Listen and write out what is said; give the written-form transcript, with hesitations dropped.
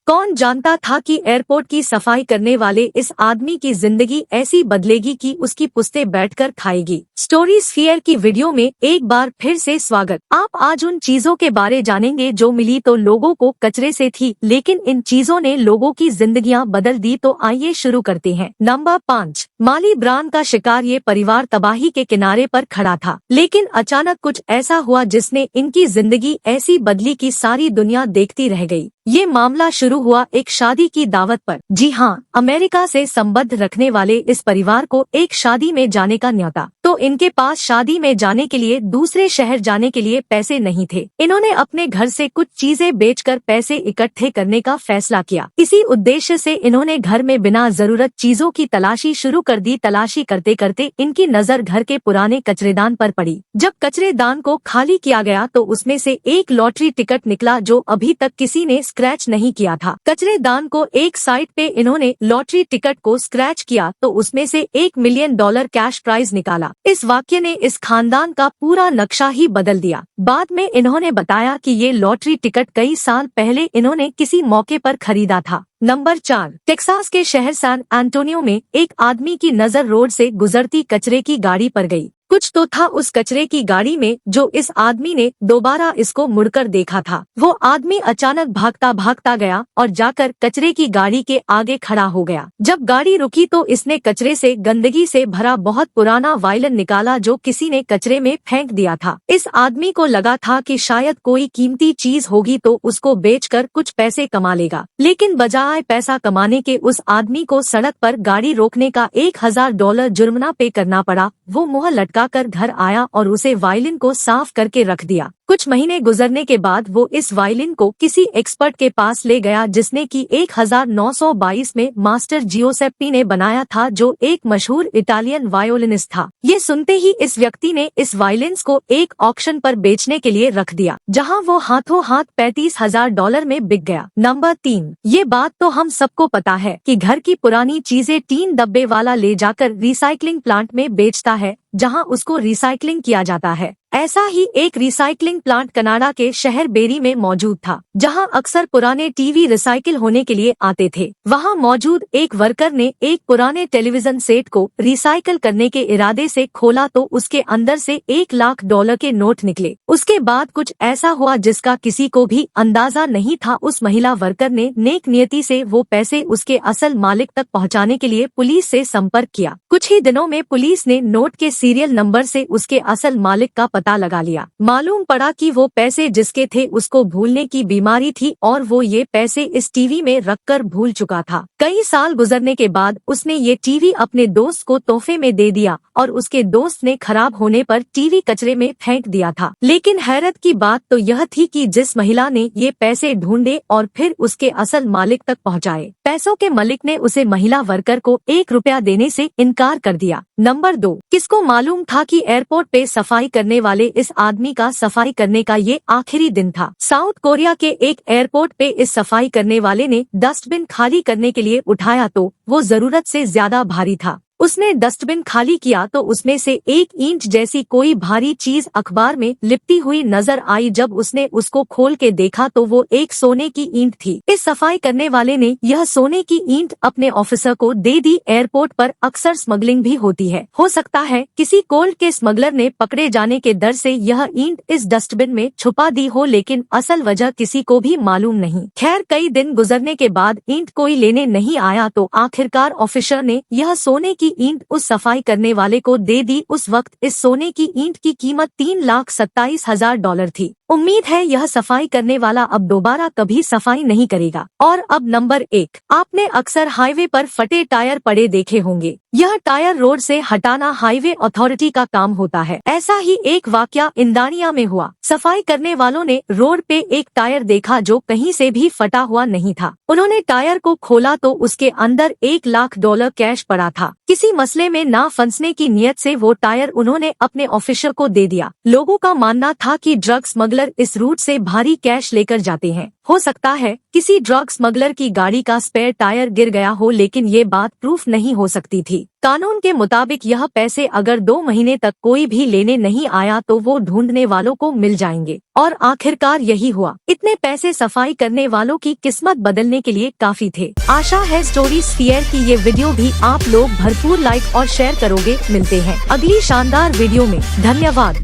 कौन जानता था कि एयरपोर्ट की सफाई करने वाले इस आदमी की जिंदगी ऐसी बदलेगी कि उसकी पुश्तें बैठकर खाएगी। स्टोरी स्फीयर की वीडियो में एक बार फिर से स्वागत। आप आज उन चीजों के बारे जानेंगे जो मिली तो लोगों को कचरे से थी, लेकिन इन चीजों ने लोगों की जिंदगियां बदल दी। तो आइए शुरू करते हैं। नंबर 5, माली ब्रांड का शिकार। ये परिवार तबाही के किनारे पर खड़ा था, लेकिन अचानक कुछ ऐसा हुआ जिसने इनकी जिंदगी ऐसी बदली कि सारी दुनिया देखती रह गई। ये मामला शुरू हुआ एक शादी की दावत पर। जी हाँ, अमेरिका से संबंध रखने वाले इस परिवार को एक शादी में जाने का न्योता। तो इनके पास शादी में जाने के लिए दूसरे शहर जाने के लिए पैसे नहीं थे। इन्होंने अपने घर से कुछ चीजें बेचकर पैसे इकट्ठे करने का फैसला किया। इसी उद्देश्य से इन्होंने घर में बिना जरूरत चीजों की तलाशी शुरू कर दी। तलाशी करते करते इनकी नजर घर के पुराने कचरेदान पर पड़ी। जब कचरेदान को खाली किया गया तो उसमें से एक लॉटरी टिकट निकला जो अभी तक किसी ने स्क्रैच नहीं किया था। कचरेदान को एक साइड पे इन्होंने लॉटरी टिकट को स्क्रैच किया तो उसमें से $1 मिलियन कैश प्राइज निकाला। इस वाक्य ने इस खानदान का पूरा नक्शा ही बदल दिया। बाद में इन्होंने बताया कि ये लॉटरी टिकट कई साल पहले इन्होंने किसी मौके पर खरीदा था। नंबर 4, टेक्सास के शहर सैन एंटोनियो में एक आदमी की नजर रोड से गुजरती कचरे की गाड़ी पर गई। कुछ तो था उस कचरे की गाड़ी में जो इस आदमी ने दोबारा इसको मुड़कर देखा था। वो आदमी अचानक भागता भागता गया और जाकर कचरे की गाड़ी के आगे खड़ा हो गया। जब गाड़ी रुकी तो इसने कचरे से गंदगी से भरा बहुत पुराना वायलिन निकाला जो किसी ने कचरे में फेंक दिया था। इस आदमी को लगा था कि शायद कोई कीमती चीज होगी तो उसको बेचकर कुछ पैसे कमा लेगा, लेकिन बजाय पैसा कमाने के उस आदमी को सड़क पर गाड़ी रोकने का $1000 जुर्माना पे करना पड़ा। वो मुंह लटका कर घर आया और उसे वायलिन को साफ करके रख दिया। कुछ महीने गुजरने के बाद वो इस वायलिन को किसी एक्सपर्ट के पास ले गया जिसने कि 1922 में मास्टर जियोसेप्पी ने बनाया था, जो एक मशहूर इटालियन वायोलिनिस्ट था। ये सुनते ही इस व्यक्ति ने इस वायलिन्स को एक ऑक्शन पर बेचने के लिए रख दिया, जहां वो हाथों हाथ $35,000 में बिक गया। नंबर 3, ये बात तो हम सबको पता है कि घर की पुरानी चीजें 3 डब्बे वाला ले जाकर रिसाइकलिंग प्लांट में बेचता है, जहां उसको रिसाइकलिंग किया जाता है। ऐसा ही एक रिसाइकलिंग प्लांट कनाडा के शहर बेरी में मौजूद था, जहां अक्सर पुराने टीवी रिसाइकिल होने के लिए आते थे। वहां मौजूद एक वर्कर ने एक पुराने टेलीविजन सेट को रिसाइकिल करने के इरादे से खोला तो उसके अंदर से $1,00,000 के नोट निकले। उसके बाद कुछ ऐसा हुआ जिसका किसी को भी अंदाजा नहीं था। उस महिला वर्कर ने नेक नियति से वो पैसे उसके असल मालिक तक पहुंचाने के लिए पुलिस से संपर्क किया। कुछ ही दिनों में पुलिस ने नोट के सीरियल नंबर से उसके असल मालिक का पता लगा लिया। मालूम पड़ा कि वो पैसे जिसके थे उसको भूलने की बीमारी थी और वो ये पैसे इस टीवी में रखकर भूल चुका था। कई साल गुजरने के बाद उसने ये टीवी अपने दोस्त को तोहफे में दे दिया और उसके दोस्त ने खराब होने पर टीवी कचरे में फेंक दिया था। लेकिन हैरत की बात तो यह थी कि जिस महिला ने ये पैसे ढूंढे और फिर उसके असल मालिक तक पहुँचाए, पैसों के मालिक ने उसे महिला वर्कर को $1 देने से इनकार कर दिया। नंबर 2, किसको मालूम था कि एयरपोर्ट पे सफाई करने वाले इस आदमी का सफाई करने का ये आखिरी दिन था। साउथ कोरिया के एक एयरपोर्ट पे इस सफाई करने वाले ने डस्टबिन खाली करने के लिए उठाया तो वो जरूरत से ज्यादा भारी था। उसने डस्टबिन खाली किया तो उसमें से एक ईंट जैसी कोई भारी चीज अखबार में लिपटी हुई नजर आई। जब उसने उसको खोल के देखा तो वो एक सोने की ईंट थी। इस सफाई करने वाले ने यह सोने की ईंट अपने ऑफिसर को दे दी। एयरपोर्ट पर अक्सर स्मगलिंग भी होती है। हो सकता है किसी कोल्ड के स्मगलर ने पकड़े जाने के डर से यह ईंट इस डस्टबिन में छुपा दी हो, लेकिन असल वजह किसी को भी मालूम नहीं। खैर, कई दिन गुजरने के बाद ईंट कोई लेने नहीं आया तो आखिरकार ऑफिसर ने यह सोने की ईंट उस सफाई करने वाले को दे दी। उस वक्त इस सोने की ईंट की कीमत $3,27,000 थी। उम्मीद है यह सफाई करने वाला अब दोबारा कभी सफाई नहीं करेगा। और अब नंबर 1, आपने अक्सर हाईवे पर फटे टायर पड़े देखे होंगे। यह टायर रोड से हटाना हाईवे अथॉरिटी का काम होता है। ऐसा ही एक वाकया इंदानिया में हुआ। सफाई करने वालों ने रोड पे एक टायर देखा जो कहीं से भी फटा हुआ नहीं था। उन्होंने टायर को खोला तो उसके अंदर $1,00,000 कैश पड़ा था। किसी मसले में ना फंसने की नियत से वो टायर उन्होंने अपने ऑफिसर को दे दिया। लोगों का मानना था कि ड्रग स्मगलर इस रूट से भारी कैश लेकर जाते हैं। हो सकता है किसी ड्रग स्मगलर की गाड़ी का स्पेयर टायर गिर गया हो, लेकिन ये बात प्रूफ नहीं हो सकती थी। कानून के मुताबिक यह पैसे अगर 2 महीने तक कोई भी लेने नहीं आया तो वो ढूंढने वालों को मिल जाएंगे, और आखिरकार यही हुआ। इतने पैसे सफाई करने वालों की किस्मत बदलने के लिए काफी थे। आशा है स्टोरी स्फीयर की ये वीडियो भी आप लोग भरपूर लाइक और शेयर करोगे। मिलते हैं अगली शानदार वीडियो में। धन्यवाद।